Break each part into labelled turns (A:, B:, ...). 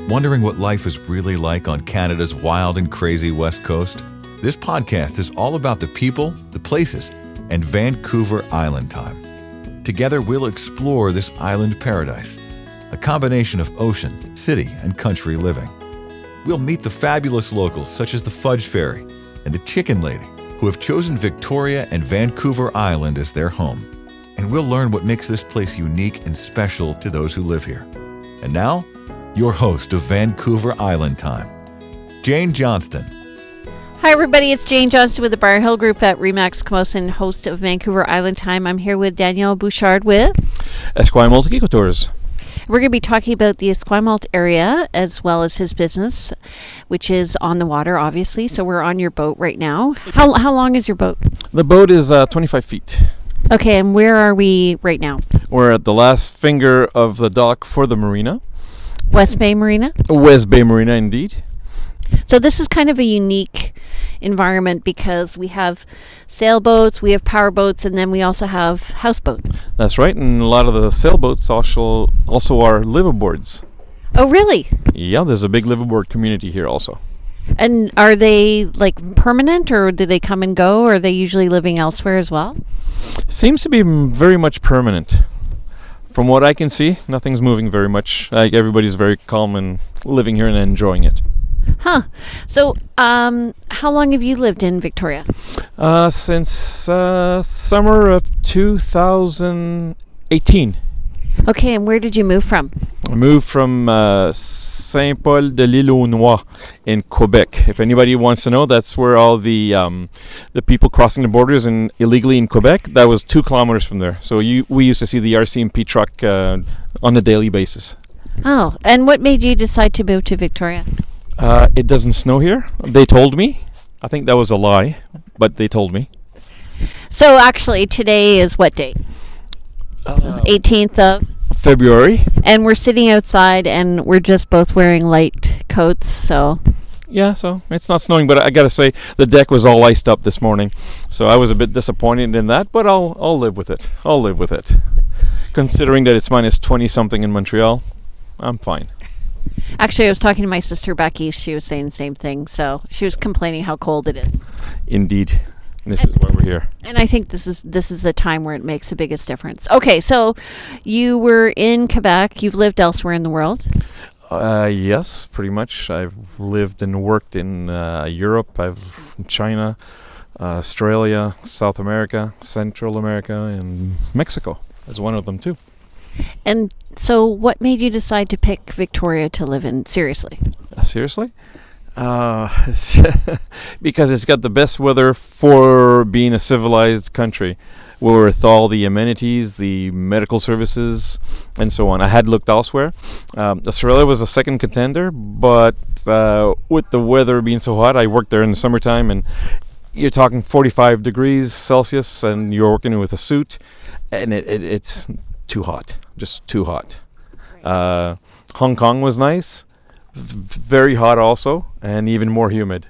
A: Wondering what life is really like on Canada's wild and crazy West Coast? This podcast is all about the people, the places, and Vancouver Island time. Together, we'll explore this island paradise, a combination of ocean, city, and country living. We'll meet the fabulous locals such as the Fudge Fairy and the Chicken Lady, who have chosen Victoria and Vancouver Island as their home. And we'll learn what makes this place unique and special to those who live here. And now, your host of Vancouver Island Time, Jane Johnston.
B: Hi everybody, it's Jane Johnston with the Briar Hill Group at Remax Camosun, host of Vancouver Island Time. I'm here with Daniel Bouchard with
C: Esquimalt Eco Tours.
B: We're going to be talking about the Esquimalt area as well as his business, which is on the water, obviously. So we're on your boat right now. How long is your boat?
C: The boat is 25 feet.
B: Okay, and where are we right now?
C: We're at the last finger of the dock for the Marina.
B: West Bay Marina?
C: West Bay Marina, indeed.
B: So this is kind of a unique environment because we have sailboats, we have powerboats, and then we also have houseboats.
C: That's right, and a lot of the sailboats also are liveaboards.
B: Oh, really?
C: Yeah, there's a big liveaboard community here also.
B: And are they like permanent, or do they come and go, or are they usually living elsewhere as well?
C: Seems to be very much permanent. From what I can see, nothing's moving very much. Everybody's very calm and living here and enjoying it.
B: Huh. So, how long have you lived in Victoria?
C: Since summer of 2018.
B: Okay, and where did you move from?
C: I moved from Saint-Paul-de-l'Île-aux-Noix in Quebec. If anybody wants to know, that's where all the people crossing the borders and illegally in Quebec, that was 2 kilometers from there. So we used to see the RCMP truck on a daily basis.
B: Oh, and what made you decide to move to Victoria?
C: It doesn't snow here. They told me. I think that was a lie, but they told me.
B: So actually, today is what date? 18th of
C: February.
B: And we're sitting outside and we're just both wearing light coats, so
C: yeah, so it's not snowing, but I gotta say the deck was all iced up this morning, so I was a bit disappointed in that, but I'll live with it. I'll live with it. Considering that it's minus 20 something in Montreal, I'm fine.
B: Actually, I was talking to my sister back east. She was saying the same thing, so she was complaining how cold it is.
C: Indeed. This is why we're here.
B: And I think this is a time where it makes the biggest difference. Okay, so you were in Quebec. You've lived elsewhere in the world?
C: Yes, pretty much. I've lived and worked in Europe. I've China, Australia, South America, Central America, and Mexico is one of them too.
B: And so what made you decide to pick Victoria to live in? Seriously?
C: Seriously? Because it's got the best weather for being a civilized country, with all the amenities, the medical services, and so on. I had looked elsewhere. Australia was a second contender, but with the weather being so hot, I worked there in the summertime, and you're talking 45 degrees Celsius, and you're working with a suit, and it's too hot, just too hot. Hong Kong was nice. Very hot also, and even more humid.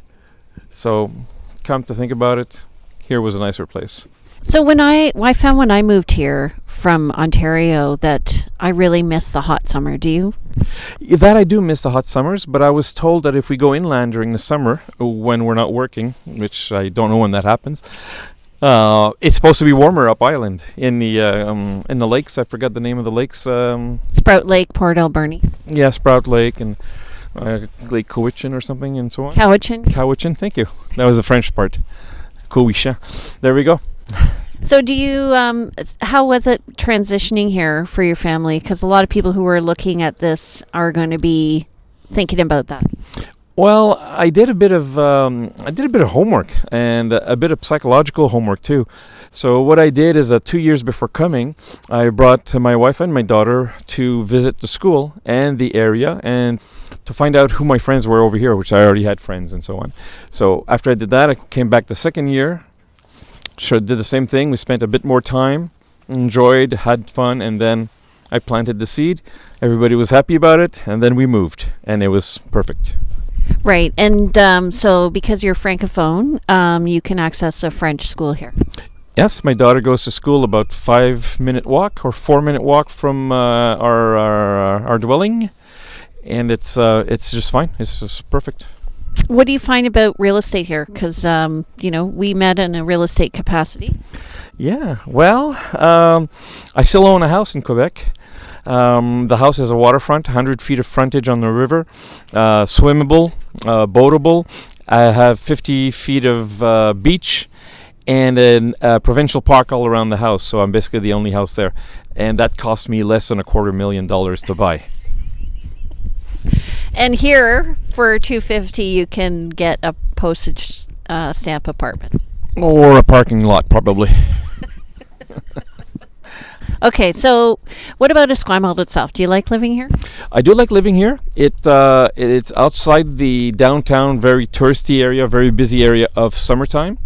C: So, come to think about it, here was a nicer place.
B: So when I found when I moved here from Ontario that I really miss the hot summer. Do you?
C: That I do miss the hot summers, but I was told that if we go inland during the summer, when we're not working, which I don't know when that happens, it's supposed to be warmer up island in the lakes. I forgot the name of the lakes.
B: Sprout Lake, Port Alberni.
C: Yeah, Sprout Lake and Lake Cowichan or something and so on.
B: Cowichan,
C: thank you. That was the French part. Cowichan. There we go.
B: So do you, how was it transitioning here for your family? Because a lot of people who are looking at this are going to be thinking about that.
C: Well, I did a bit of homework and a bit of psychological homework too. So what I did is 2 years before coming, I brought my wife and my daughter to visit the school and the area and to find out who my friends were over here, which I already had friends and so on. So after I did that, I came back the second year, did the same thing. We spent a bit more time, enjoyed, had fun, and then I planted the seed. Everybody was happy about it, and then we moved, and it was perfect.
B: Right, and so because you're Francophone, you can access a French school here.
C: Yes, my daughter goes to school about 5-minute walk or 4-minute walk from our dwelling. and it's just fine. It's just perfect.
B: What do you find about real estate here? Because, we met in a real estate capacity.
C: Yeah, well, I still own a house in Quebec. The house has a waterfront, 100 feet of frontage on the river, swimmable, boatable. I have 50 feet of beach and a provincial park all around the house, so I'm basically the only house there. And that cost me less than $250,000 to buy.
B: And here, for $250,000, you can get a postage stamp apartment.
C: Or a parking lot, probably.
B: Okay, so what about Esquimalt itself? Do you like living here?
C: I do like living here. It's outside the downtown, very touristy area, very busy area of summertime.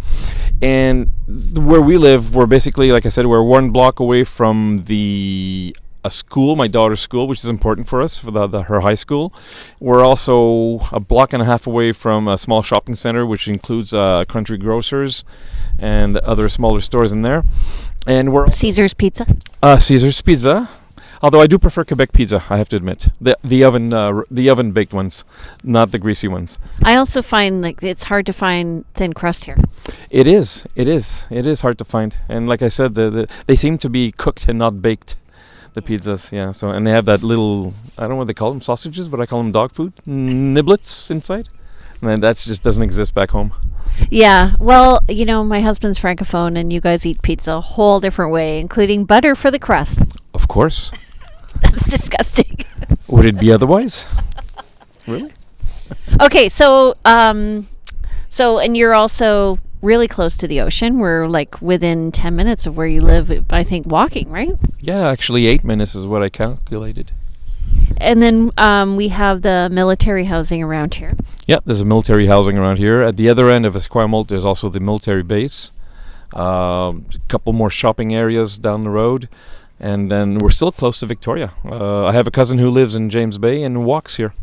C: And where we live, we're basically, like I said, we're 1 block away from a school, my daughter's school, which is important for us, for her high school. We're also 1.5 blocks away from a small shopping center, which includes Country Grocers and other smaller stores in there. And we're
B: Caesar's Pizza?
C: Caesar's Pizza. Although I do prefer Quebec pizza, I have to admit. The oven baked ones, not the greasy ones.
B: I also find like it's hard to find thin crust here.
C: It is hard to find. And like I said, they seem to be cooked and not baked. The pizzas, yeah. So, and they have that little, I don't know what they call them, sausages, but I call them dog food, niblets inside. And that just doesn't exist back home.
B: Yeah, well, my husband's Francophone, and you guys eat pizza a whole different way, including butter for the crust.
C: Of course.
B: That's disgusting.
C: Would it be otherwise? Really?
B: Okay, so and you're also really close to the ocean. We're like within 10 minutes of where you live, I think, walking, right?
C: Yeah, actually 8 minutes is what I calculated.
B: And then we have the military housing around here.
C: Yeah, there's a military housing around here. At the other end of Esquimalt, there's also the military base. A couple more shopping areas down the road. And then we're still close to Victoria. I have a cousin who lives in James Bay and walks here.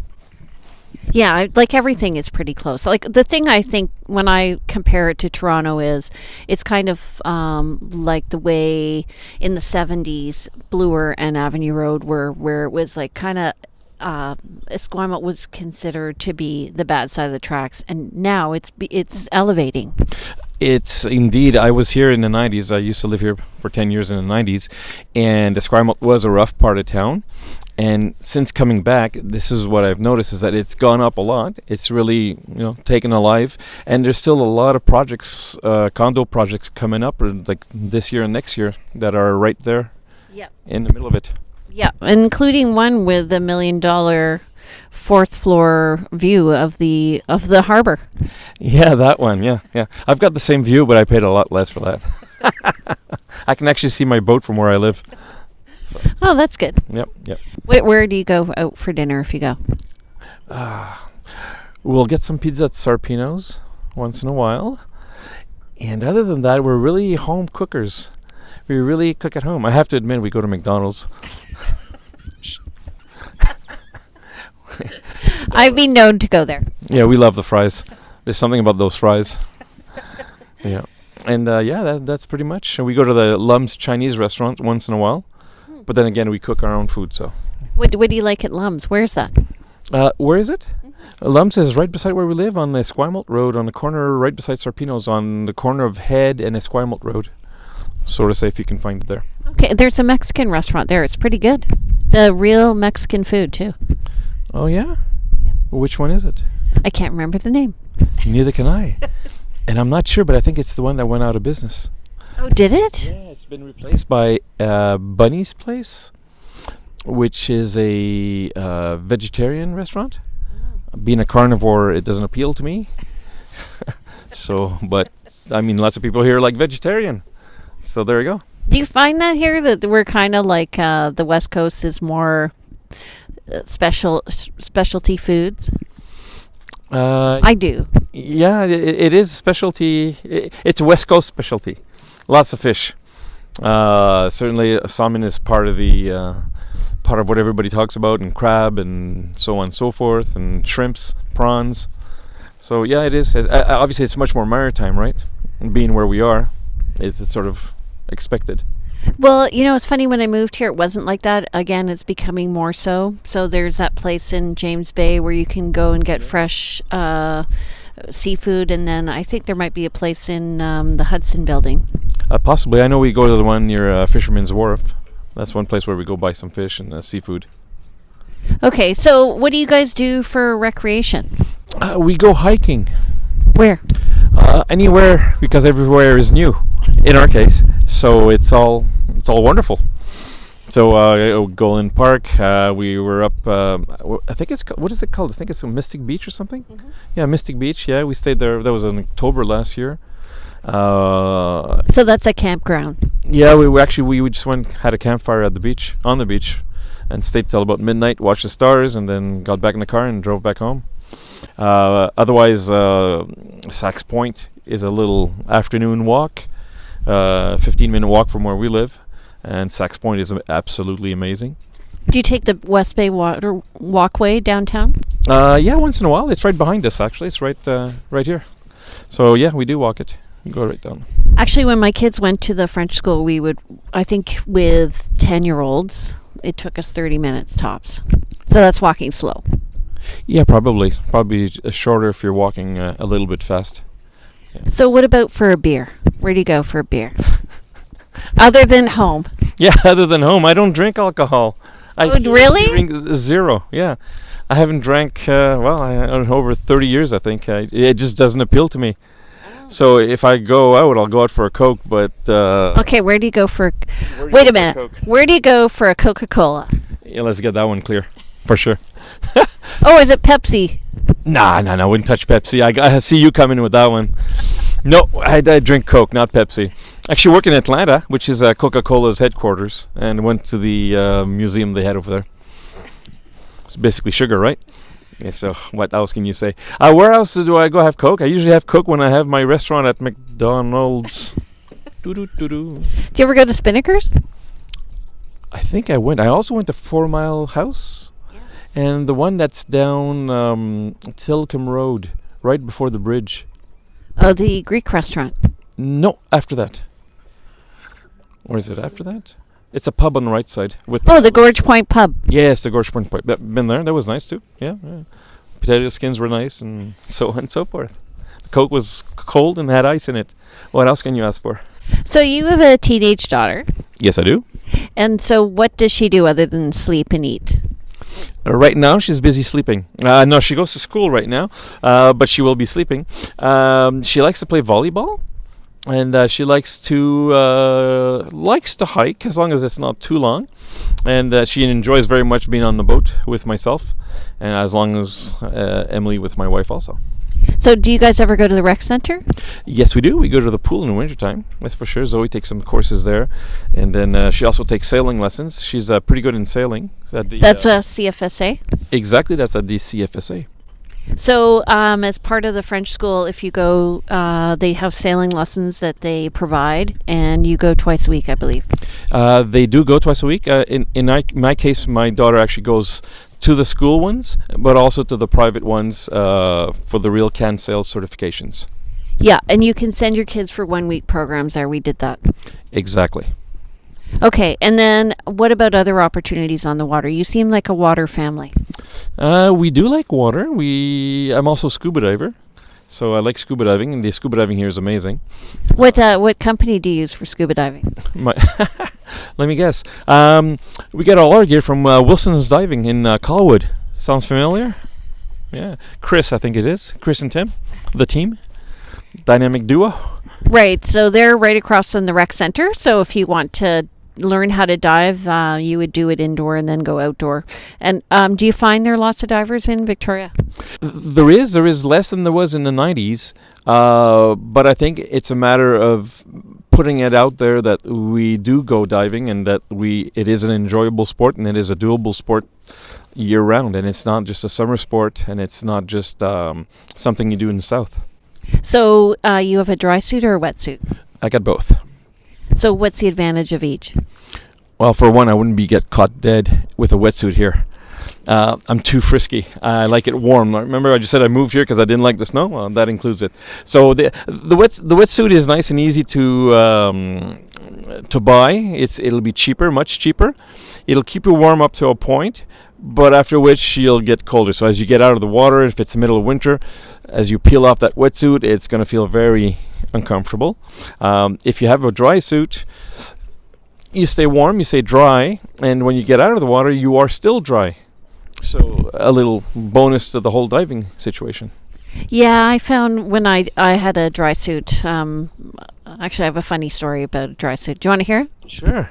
B: Yeah, like everything is pretty close. Like the thing I think when I compare it to Toronto is it's kind of like the way in the 70s Bloor and Avenue Road were, where it was like kind of Esquimalt was considered to be the bad side of the tracks, and now it's elevating.
C: It's indeed. I was here in the 90s. I used to live here for 10 years in the 90s, and Esquimalt was a rough part of town. And since coming back, this is what I've noticed, is that it's gone up a lot. It's really, taken alive. And there's still a lot of projects, condo projects coming up, like this year and next year, that are right there in the middle of it.
B: Yeah, including one with $1 million 4th floor view of the harbor.
C: Yeah, that one. Yeah. I've got the same view, but I paid a lot less for that. I can actually see my boat from where I live. So.
B: Oh, that's good.
C: Yep.
B: Where do you go out for dinner if you go?
C: We'll get some pizza at Sarpino's once in a while. And other than that, we're really home cookers. We really cook at home. I have to admit, we go to McDonald's.
B: I've been known to go there.
C: Yeah, we love the fries. There's something about those fries. Yeah. And that's pretty much. And we go to the Lum's Chinese restaurant once in a while. But then again, we cook our own food, so.
B: What do you like at Lum's? Where's that?
C: Where is it? Lum's is right beside where we live on the Esquimalt Road, on the corner right beside Sarpino's, on the corner of Head and Esquimalt Road. Sort of say if you can find it there.
B: Okay, there's a Mexican restaurant there. It's pretty good. The real Mexican food, too.
C: Oh, yeah?
B: Yeah.
C: Which one is it?
B: I can't remember the name.
C: Neither can I. And I'm not sure, but I think it's the one that went out of business.
B: Oh, did it?
C: Yeah, it's been replaced by Bunny's Place, which is a vegetarian restaurant. Being a carnivore, it doesn't appeal to me. But I mean, lots of people here like vegetarian. So there you go.
B: Do you find that here that we're kind of like the West Coast is more specialty foods? I do.
C: Yeah, it is specialty. It's West Coast specialty. Lots of fish. Certainly, salmon is part of what everybody talks about, and crab, and so on and so forth, and shrimps, prawns. So yeah, it is. Obviously, it's much more maritime, right? And being where we are, it's sort of expected.
B: Well, it's funny, when I moved here, it wasn't like that. Again, it's becoming more so. So there's that place in James Bay where you can go and get fresh seafood, and then I think there might be a place in the Hudson building.
C: Possibly. I know we go to the one near Fisherman's Wharf. That's one place where we go buy some fish and seafood.
B: Okay, so what do you guys do for recreation?
C: We go hiking.
B: Where?
C: Anywhere, because everywhere is new, in our case. So it's all wonderful. So Golden Park, we were up, I think it's, what is it called? I think it's a Mystic Beach or something? Mm-hmm. Yeah, Mystic Beach, yeah. We stayed there, that was in October last year.
B: So that's a campground?
C: Yeah, we just had a campfire on the beach, and stayed till about midnight, watched the stars, and then got back in the car and drove back home. Otherwise, Sax Point is a little afternoon walk, 15-minute walk from where we live, and Sax Point is absolutely amazing.
B: Do you take the West Bay Water Walkway downtown?
C: Yeah, once in a while. It's right behind us, actually. It's right here. So yeah, we do walk it. Go right down.
B: Actually, when my kids went to the French school, we would, I think with 10-year-olds, it took us 30 minutes tops. So that's walking slow.
C: Yeah, probably shorter if you're walking a little bit fast. Yeah.
B: So what about for a beer? Where do you go for a beer? Other than home?
C: Yeah, other than home. I don't drink alcohol.
B: Really?
C: Drink zero, yeah. I haven't drank, over 30 years, I think. It just doesn't appeal to me. So if I go out, I'll go out for a Coke, but...
B: okay, where do you go for... Wait a minute. Where do you go for a Coca-Cola?
C: Yeah, let's get that one clear, for sure.
B: Oh, is it Pepsi?
C: Nah, I wouldn't touch Pepsi. I see you coming with that one. No, I drink Coke, not Pepsi. Actually work in Atlanta, which is Coca-Cola's headquarters, and went to the museum they had over there. It's basically sugar, right? Yeah, so what else can you say? Where else do I go have Coke? I usually have Coke when I have my restaurant at McDonald's. Do you
B: ever go to Spinnaker's?
C: I think I went. I also went to 4 Mile House. Yeah. And the one that's down Tilcombe Road, right before the bridge.
B: Oh, the Greek restaurant.
C: No, after that. Or is it after that? It's a pub on the right side.
B: The Gorge Point pub.
C: Yes, the Gorge Point pub. Been there. That was nice too. Yeah. Potato skins were nice, and so on and so forth. The Coke was cold and had ice in it. What else can you ask for?
B: So you have a teenage daughter.
C: Yes, I do.
B: And so what does she do other than sleep and eat?
C: Right now, she's busy sleeping. No, she goes to school right now, but she will be sleeping. She likes to play volleyball. And she likes to hike as long as it's not too long, and she enjoys very much being on the boat with myself, and as long as Emily with my wife also.
B: So do you guys ever go to the rec center?
C: Yes, we do. We go to the pool in the wintertime, that's for sure. Zoe takes some courses there, and then she also takes sailing lessons. She's pretty good in sailing.
B: That's a CFSA?
C: Exactly, that's at the CFSA.
B: So as part of the French school, if you go, they have sailing lessons that they provide, and you go twice a week, I believe.
C: They do go twice a week. In my case, my daughter actually goes to the school ones, but also to the private ones for the real can sail certifications.
B: Yeah, and you can send your kids for 1 week programs there. We did that.
C: Exactly.
B: Okay, and then what about other opportunities on the water? You seem like a water family.
C: We do like water. I'm also a scuba diver, so I like scuba diving, and the scuba diving here is amazing.
B: What company do you use for scuba diving?
C: Let me guess. We get all our gear from Wilson's Diving in Colwood. Sounds familiar? Yeah. Chris, I think it is. Chris and Tim, the team. Dynamic duo. Right,
B: so they're right across from the rec center, so if you want to learn how to dive, you would do it indoor and then go outdoor. And do you find there are lots of divers in Victoria?
C: There is less than there was in the 90s, but I think it's a matter of putting it out there that we do go diving, and that it is an enjoyable sport, and it is a doable sport year round, and it's not just a summer sport, and it's not just something you do in the south.
B: So you have a dry suit or a wetsuit?
C: I got both.
B: So what's the advantage of each?
C: Well, for one, I wouldn't get caught dead with a wetsuit here. I'm too frisky. I like it warm. Remember, I just said I moved here because I didn't like the snow. Well, that includes it. So the wetsuit is nice and easy to buy. It'll be cheaper, much cheaper. It'll keep you warm up to a point, but after which you'll get colder. So as you get out of the water, if it's the middle of winter, as you peel off that wetsuit, it's going to feel very uncomfortable. If you have a dry suit, you stay warm, you stay dry, and when you get out of the water, you are still dry. So a little bonus to the whole diving situation.
B: Yeah, I found when I had a dry suit. Actually, I have a funny story about a dry suit. Do you want to hear it?
C: Sure.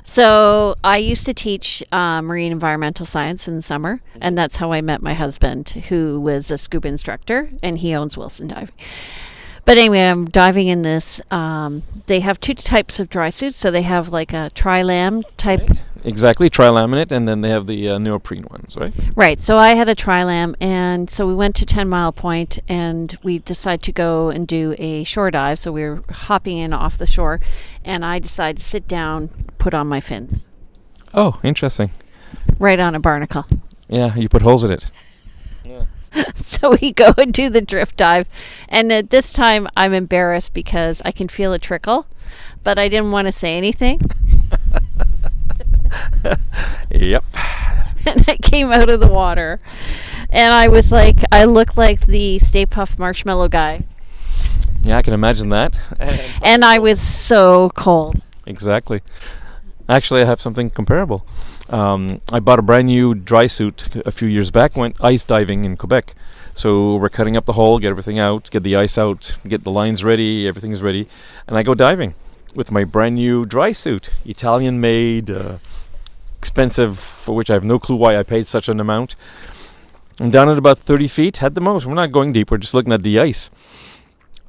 B: So I used to teach marine environmental science in the summer, and that's how I met my husband, who was a scuba instructor, and he owns Wilson Diving. But anyway, I'm diving in this. They have two types of dry suits. So they have like a tri-lam type.
C: Right. Exactly, tri-laminate, and then they have the neoprene ones, right?
B: Right. So I had a tri-lam, and so we went to 10 Mile Point, and we decided to go and do a shore dive. So we were hopping in off the shore, and I decided to sit down, put on my fins.
C: Oh, interesting.
B: Right on a barnacle.
C: Yeah, you put holes in it. Yeah.
B: So we go and do the drift dive, and at this time I'm embarrassed because I can feel a trickle, but I didn't want to say anything.
C: Yep.
B: And I came out of the water, and I was like, I looked like the Stay Puft Marshmallow guy.
C: Yeah, I can imagine that.
B: And I was so cold.
C: Exactly. Actually, I have something comparable. I bought a brand new dry suit a few years back, went ice diving in Quebec. So we're cutting up the hole, get everything out, get the ice out, get the lines ready, everything's ready. And I go diving with my brand new dry suit, Italian made, expensive, for which I have no clue why I paid such an amount. I'm down at about 30 feet, head the most. We're not going deep, we're just looking at the ice.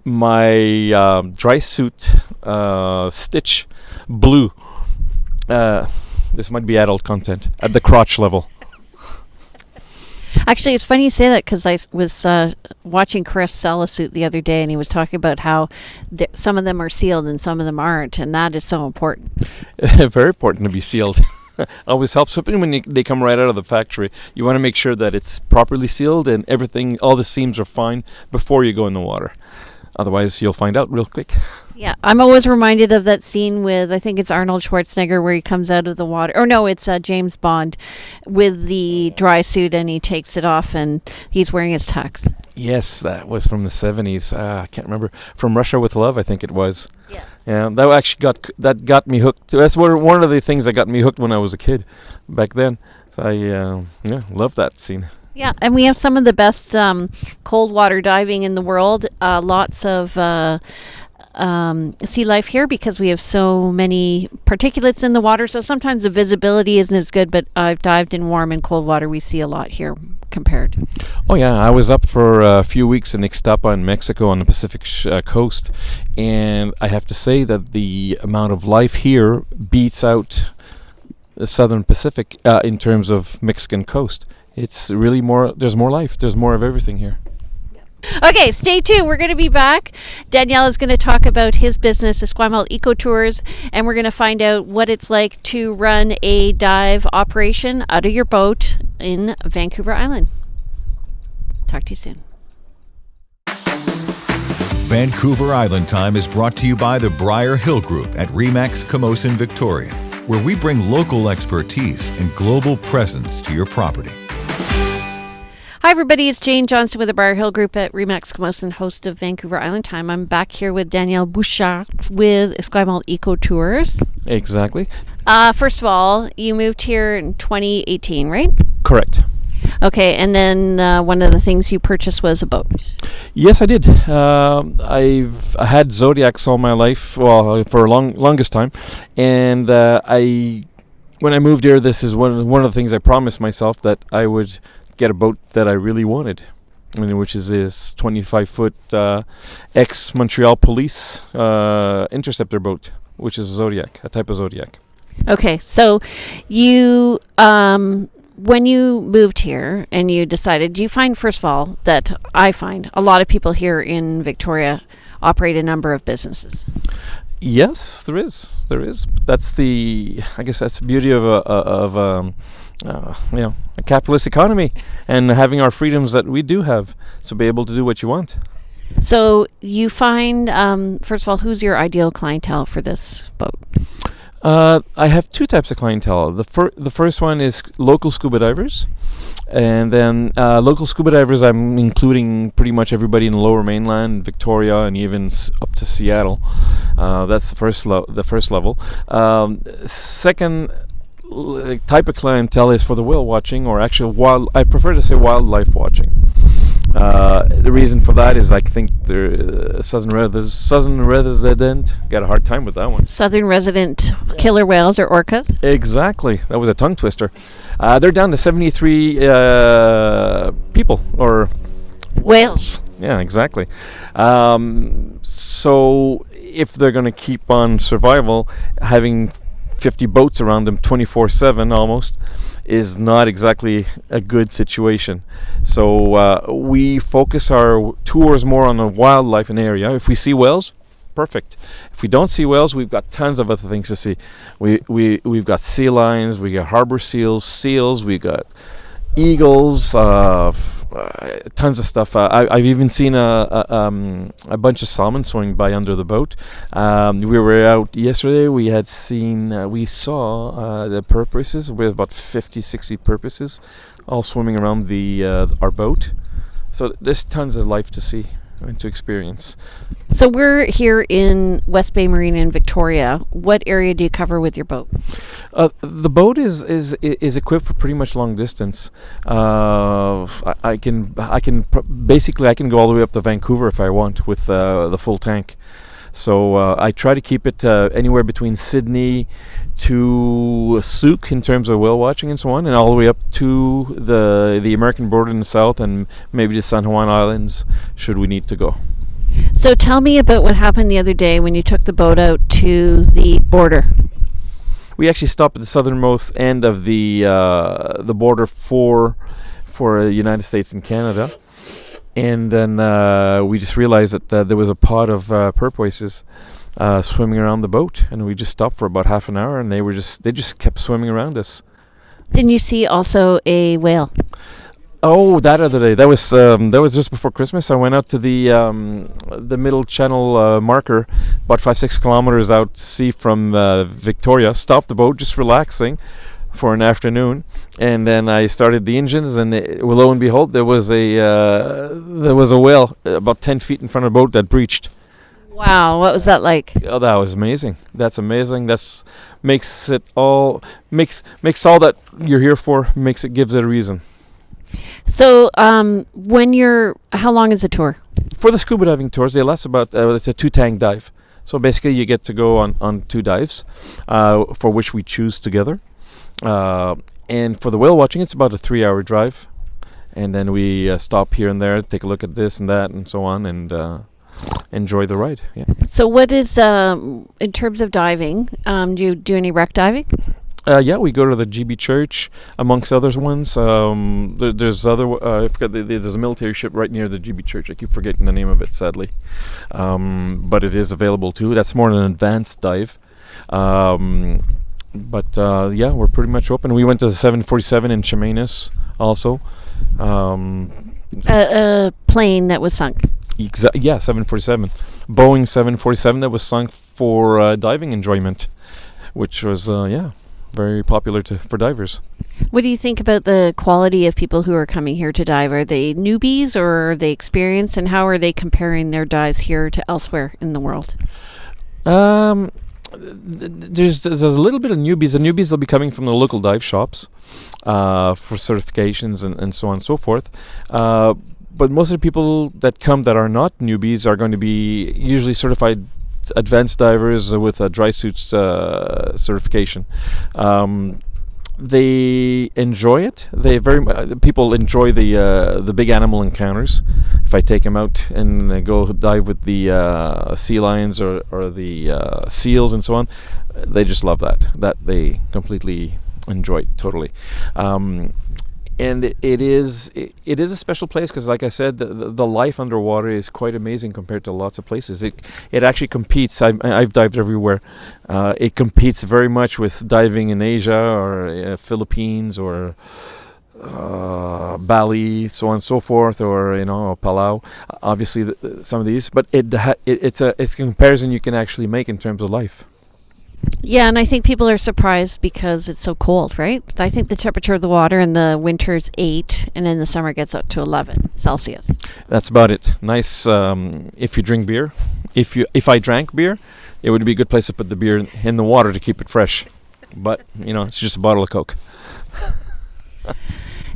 C: My dry suit stitch blew. This might be adult content at the crotch level.
B: Actually, it's funny you say that because I was watching Chris sell a suit the other day, and he was talking about how some of them are sealed and some of them aren't, and that is so important.
C: Very important to be sealed. Always helps when they come right out of the factory. You want to make sure that it's properly sealed and everything, all the seams are fine before you go in the water. Otherwise, you'll find out real quick.
B: Yeah, I'm always reminded of that scene with, I think it's Arnold Schwarzenegger, where he comes out of the water. Or no, it's James Bond with the dry suit, and he takes it off, and he's wearing his tux.
C: Yes, that was from the 70s. I can't remember. From Russia with Love, I think it was.
B: Yeah.
C: Yeah, that actually got me hooked. That's one of the things that got me hooked when I was a kid back then. So I love that scene.
B: Yeah, and we have some of the best cold water diving in the world. Lots of sea life here because we have so many particulates in the water. So sometimes the visibility isn't as good, but I've dived in warm and cold water. We see a lot here compared.
C: Oh yeah, I was up for a few weeks in Ixtapa in Mexico on the Pacific coast, and I have to say that the amount of life here beats out the Southern Pacific in terms of Mexican coast. It's really more, there's more life, there's more of everything here.
B: Okay, stay tuned. We're going to be back. Daniel is going to talk about his business, Esquimalt Eco Tours, and we're going to find out what it's like to run a dive operation out of your boat in Vancouver Island. Talk to you soon.
A: Vancouver Island Time is brought to you by the Briar Hill Group at Remax Camosun, Victoria, where we bring local expertise and global presence to your property.
B: Hi, everybody. It's Jane Johnson with the Briar Hill Group at Remax Camosun, host of Vancouver Island Time. I'm back here with Daniel Bouchard with Esquimalt Eco Tours.
C: Exactly.
B: First of all, you moved here in 2018, right?
C: Correct.
B: Okay, and then one of the things you purchased was a boat.
C: Yes, I did. I've had Zodiacs all my life, well, for a longest time, and when I moved here, this is one of the things I promised myself, that I would get a boat that I really wanted, which is this 25-foot ex-Montreal Police interceptor boat, which is a Zodiac, a type of Zodiac.
B: Okay, so you, when you moved here and you decided, do you find, first of all, that I find a lot of people here in Victoria operate a number of businesses? Yes,
C: there is. That's I guess that's the beauty of a capitalist economy and having our freedoms that we do have, so be able to do what you want.
B: So you find, first of all, who's your ideal clientele for this boat?
C: I have two types of clientele. The first one is local scuba divers, and then local scuba divers, I'm including pretty much everybody in the Lower Mainland, Victoria, and even up to Seattle. That's the first level. Second type of clientele is for the whale watching, or actually I prefer to say wildlife watching. The reason for that is I think the southern resident got a hard time with that one.
B: Southern resident killer whales or orcas?
C: Exactly. That was a tongue twister. They're down to 73 people or
B: Whales.
C: Yeah, exactly. So if they're going to keep on survival, having 50 boats around them 24/7 almost is not exactly a good situation. So we focus our tours more on the wildlife and area. If we see whales, perfect. If we don't see whales, we've got tons of other things to see. We've got sea lions, we got harbor seals, we got eagles, tons of stuff. I've even seen a bunch of salmon swimming by under the boat. We were out yesterday. We saw the porpoises. We have about 50-60 porpoises all swimming around our boat. So there's tons of life to see and to experience.
B: So we're here in West Bay Marina in Victoria. What area do you cover with your boat?
C: The boat is equipped for pretty much long distance. I can go all the way up to Vancouver if I want with the full tank. So I try to keep it anywhere between Sydney to Souk in terms of whale watching and so on, and all the way up to the American border in the south, and maybe the San Juan Islands should we need to go.
B: So tell me about what happened the other day when you took the boat out to the border.
C: We actually stopped at the southernmost end of the border for the United States and Canada. And then we just realized that there was a pod of porpoises swimming around the boat, and we just stopped for about half an hour, and they just kept swimming around us.
B: Didn't you see also a whale?
C: Oh, that other day. That was just before Christmas. I went out to the Middle Channel marker, about 5-6 kilometers out to sea from Victoria. Stopped the boat, just relaxing for an afternoon, and then I started the engines, and lo and behold, there was a whale about 10 feet in front of the boat that breached.
B: Wow, what was that like?
C: Oh, that was amazing. That's amazing. Makes all that you're here for. Gives it a reason.
B: So, how long is the tour?
C: For the scuba diving tours, they last about it's a 2-tank dive. So basically, you get to go on 2 dives, for which we choose together. And for the whale watching, it's about a 3-hour drive, and then we stop here and there, take a look at this and that, and so on, and enjoy the ride. Yeah. So,
B: what is in terms of diving? Do you do any wreck diving?
C: Yeah, we go to the GB Church, amongst other ones. There's I forgot. There's a military ship right near the GB Church. I keep forgetting the name of it, sadly, but it is available too. That's more an advanced dive. But yeah, we're pretty much open. We went to the 747 in Chemainus also.
B: A plane that was sunk.
C: Yeah, 747. Boeing 747 that was sunk for diving enjoyment, which was, very popular for divers.
B: What do you think about the quality of people who are coming here to dive? Are they newbies or are they experienced, and how are they comparing their dives here to elsewhere in the world?
C: There's a little bit of newbies. The newbies will be coming from the local dive shops for certifications and so on and so forth. But most of the people that come that are not newbies are going to be usually certified advanced divers with a dry suit certification. They enjoy it. People enjoy the big animal encounters. If I take them out and go dive with the sea lions or the seals and so on, they just love that. That they completely enjoy it totally. and it is a special place because, like I said, the life underwater is quite amazing compared to lots of places. It actually competes. I've dived everywhere. It competes very much with diving in Asia or Philippines or Bali, so on and so forth, or Palau. Obviously, some of these, but it's a comparison you can actually make in terms of life.
B: Yeah, and I think people are surprised because it's so cold, right? I think the temperature of the water in the winter is 8, and in the summer it gets up to 11 Celsius.
C: That's about it. Nice if you drink beer. If I drank beer, it would be a good place to put the beer in the water to keep it fresh. But, it's just a bottle of Coke.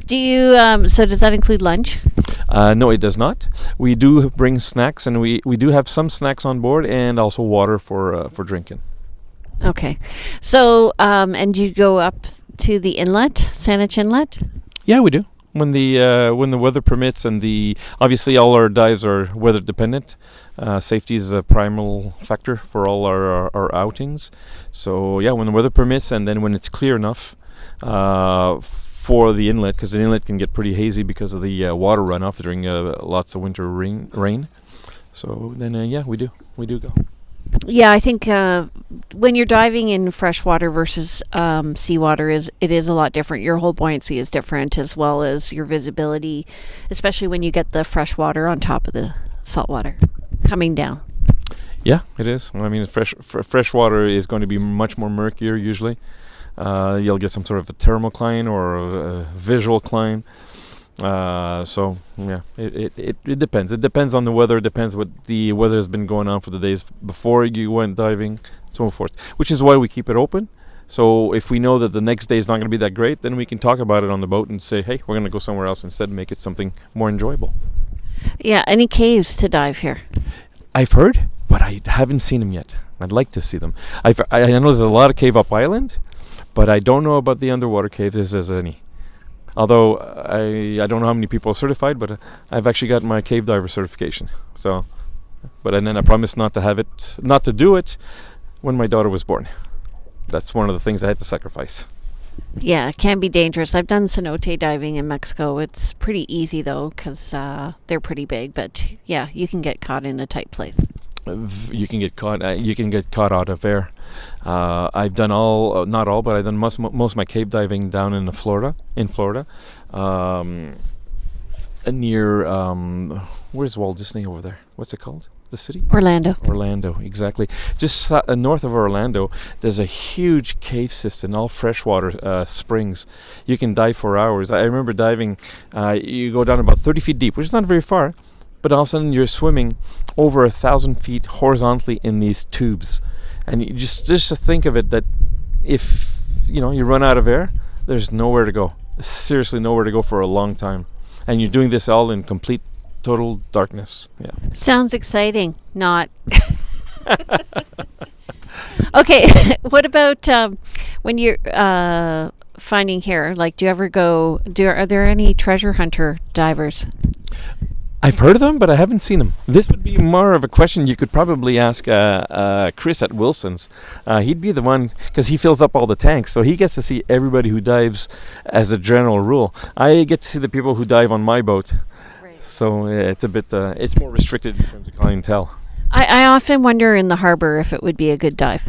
B: Do you, so does that include lunch?
C: No, it does not. We do bring snacks, and we do have some snacks on board and also water for drinking.
B: Okay. So, and you go up to the inlet, Saanich Inlet?
C: Yeah, we do. When the weather permits, and obviously all our dives are weather dependent. Safety is a primal factor for all our outings. So yeah, when the weather permits, and then when it's clear enough for the inlet, because the inlet can get pretty hazy because of the water runoff during lots of winter rain. So then yeah, we do go.
B: Yeah, I think when you're diving in freshwater versus seawater, it is a lot different. Your whole buoyancy is different, as well as your visibility, especially when you get the fresh water on top of the salt water coming down.
C: Yeah, it is. I mean, fresh water is going to be much more murkier usually. You'll get some sort of a thermocline or a visual cline. So yeah, it depends. It depends on the weather. It depends what the weather has been going on for the days before you went diving, so forth. Which is why we keep it open. So if we know that the next day is not going to be that great, then we can talk about it on the boat and say, hey, we're going to go somewhere else instead and make it something more enjoyable.
B: Yeah, any caves to dive here?
C: I've heard, but I haven't seen them yet. I'd like to see them. I know there's a lot of cave up island, but I don't know about the underwater caves if there's any. Although I don't know how many people are certified, but I've actually got my cave diver certification. So, but and then I promised not to do it when my daughter was born. That's one of the things I had to sacrifice.
B: Yeah, it can be dangerous. I've done cenote diving in Mexico. It's pretty easy though, because they're pretty big. But yeah, you can get caught in a tight place.
C: You can get caught. You can get caught out of air. I've done not all, but I've done most of my cave diving down in Florida. Near where's Walt Disney over there? What's it called? The city? Orlando, exactly. Just north of Orlando, there's a huge cave system, all freshwater springs. You can dive for hours. I remember diving. You go down about 30 feet deep, which is not very far. But all of a sudden you're swimming over 1,000 feet horizontally in these tubes. And you just to think of it, that if you run out of air, there's nowhere to go. Seriously, nowhere to go for a long time. And you're doing this all in complete, total darkness. Yeah.
B: Sounds exciting. Not. Okay. What about when you're finding here? Like, do you ever go? Are there any treasure hunter divers?
C: I've heard of them, but I haven't seen them. This would be more of a question you could probably ask Chris at Wilson's. He'd be the one, because he fills up all the tanks, so he gets to see everybody who dives as a general rule. I get to see the people who dive on my boat. Right. So it's a bit, it's more restricted in terms of clientele.
B: I often wonder in the harbor if it would be a good dive.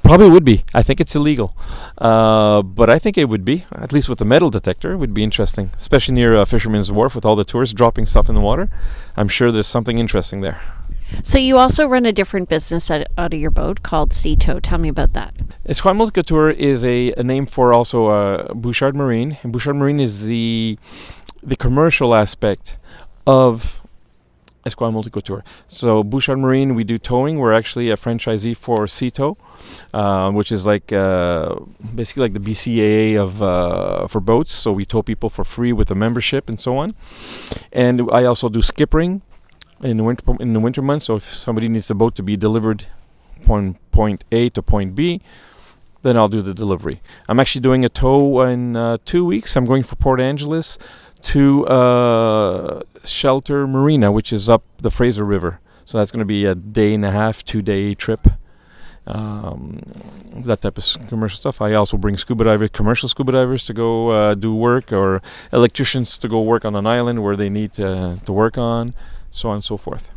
C: Probably would be. I think it's illegal. But I think it would be, at least with a metal detector. It would be interesting, especially near Fisherman's Wharf with all the tourists dropping stuff in the water. I'm sure there's something interesting there.
B: So you also run a different business out of your boat called Sea Tow. Tell me about that.
C: Esquimalt Eco Tours is a name for also Bouchard Marine. And Bouchard Marine is the commercial aspect of Esquimalt Eco Tours. So Bouchard Marine, we do towing. We're actually a franchisee for Sea Tow, which is like basically like the BCAA of for boats. So we tow people for free with a membership and so on. And I also do skippering in the winter months. So if somebody needs a boat to be delivered from point A to point B, then I'll do the delivery. I'm actually doing a tow in 2 weeks. I'm going from Port Angeles to Shelter Marina, which is up the Fraser River. So that's going to be a day and a half, 2-day trip. that type of commercial stuff. I also bring commercial scuba divers to go do work, or electricians to go work on an island where they need to work on, so on and so forth.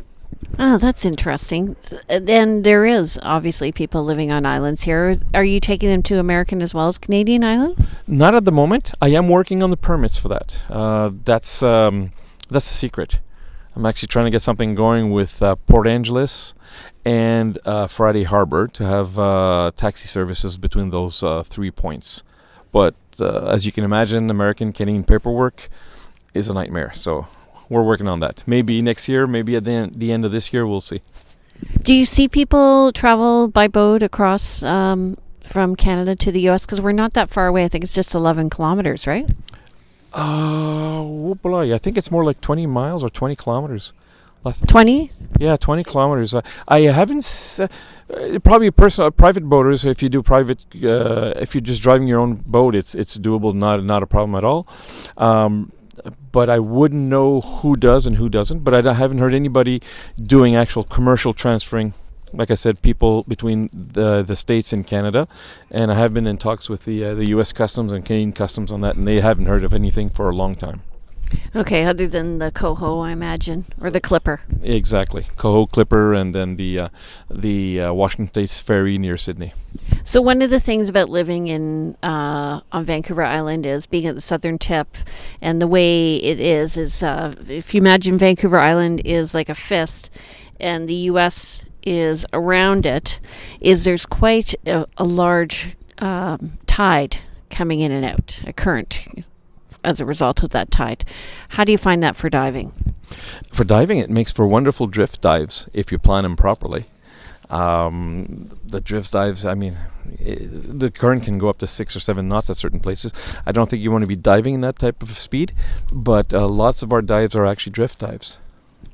B: Oh, that's interesting. Then there is obviously people living on islands here. Are you taking them to American as well as Canadian islands?
C: Not at the moment. I am working on the permits for that. That's the secret. I'm actually trying to get something going with Port Angeles and Friday Harbor to have taxi services between those 3 points. But as you can imagine, American Canadian paperwork is a nightmare. So we're working on that. Maybe next year, maybe at the end of this year, we'll see.
B: Do you see people travel by boat across from Canada to the U.S.? Because we're not that far away. I think it's just 11 kilometers, right?
C: I think it's more like 20 miles or 20 kilometers.
B: 20?
C: Yeah, 20 kilometers. I haven't... probably private boaters, if you do private... if you're just driving your own boat, it's doable, not a problem at all. But I wouldn't know who does and who doesn't. But I haven't heard anybody doing actual commercial transferring. Like I said, people between the States and Canada, and I have been in talks with the U.S. Customs and Canadian Customs on that, and they haven't heard of anything for a long time.
B: Okay, other than the Coho, I imagine, or the Clipper.
C: Exactly, Coho, Clipper, and then the Washington State's ferry near Sydney.
B: So one of the things about living on Vancouver Island is being at the southern tip, and the way it is if you imagine Vancouver Island is like a fist, and the U.S. is around it, there's quite a large tide coming in and out, a current as a result of that tide. How do you find that for diving?
C: For diving, it makes for wonderful drift dives if you plan them properly. The drift dives, I mean, the current can go up to 6 or 7 knots at certain places. I don't think you want to be diving in that type of speed, but lots of our dives are actually drift dives.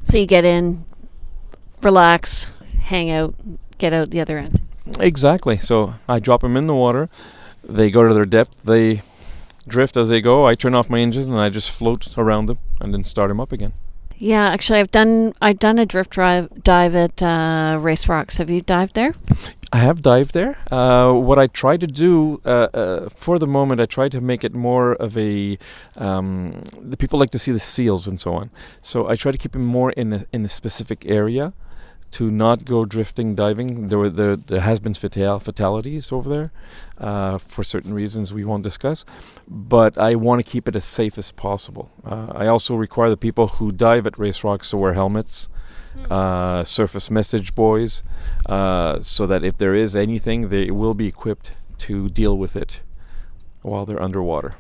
B: So you get in, relax, hang out, get out the other end.
C: Exactly. So I drop them in the water. They go to their depth. They drift as they go. I turn off my engine and I just float around them and then start them up again.
B: Yeah, actually, I've done a drift dive at Race Rocks. Have you dived there?
C: I have dived there. What I try to do for the moment, I try to make it more of a. The people like to see the seals and so on, so I try to keep them more in a specific area, to not go drifting diving. There has been fatalities over there for certain reasons we won't discuss, but I want to keep it as safe as possible. I also require the people who dive at Race Rocks to wear helmets, surface message buoys, so that if there is anything, they will be equipped to deal with it while they're underwater.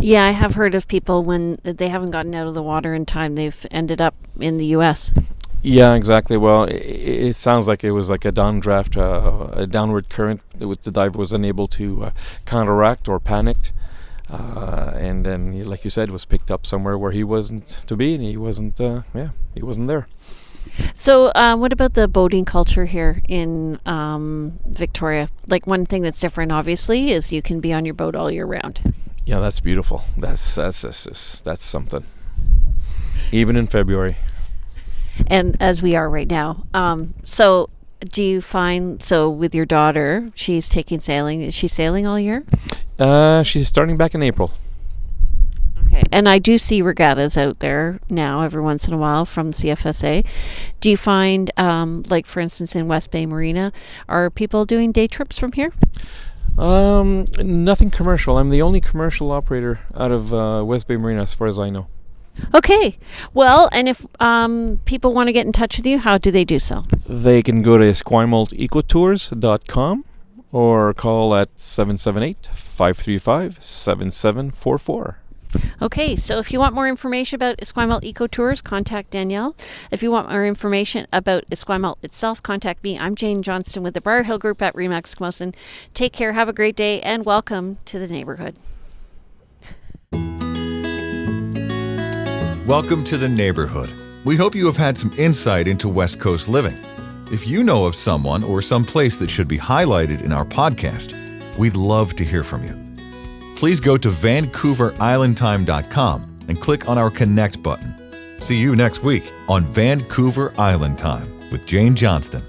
B: Yeah, I have heard of people when they haven't gotten out of the water in time, they've ended up in the U.S.
C: Yeah, exactly. Well, it sounds like it was like a downdraft, a downward current that the diver was unable to counteract or panicked. And then, like you said, was picked up somewhere where he wasn't to be, and he wasn't there.
B: So what about the boating culture here in Victoria? Like, one thing that's different, obviously, is you can be on your boat all year round.
C: Yeah, that's beautiful. That's something. Even in February.
B: And as we are right now. So do you find, with your daughter, she's taking sailing, is she sailing all year?
C: She's starting back in April.
B: Okay. And I do see regattas out there now every once in a while from CFSA. Do you find, like for instance in West Bay Marina, are people doing day trips from here?
C: Nothing commercial. I'm the only commercial operator out of West Bay Marina as far as I know.
B: Okay. Well, and if people want to get in touch with you, how do they do so?
C: They can go to esquimaltecotours.com or call at 778-535-7744.
B: Okay, so if you want more information about Esquimalt Eco Tours, contact Danielle. If you want more information about Esquimalt itself, contact me. I'm Jane Johnston with the Briar Hill Group at Remax Esquimalt. Take care, have a great day, and welcome to the neighborhood.
A: Welcome to the neighborhood. We hope you have had some insight into West Coast living. If you know of someone or some place that should be highlighted in our podcast, we'd love to hear from you. Please go to VancouverIslandTime.com and click on our Connect button. See you next week on Vancouver Island Time with Jane Johnston.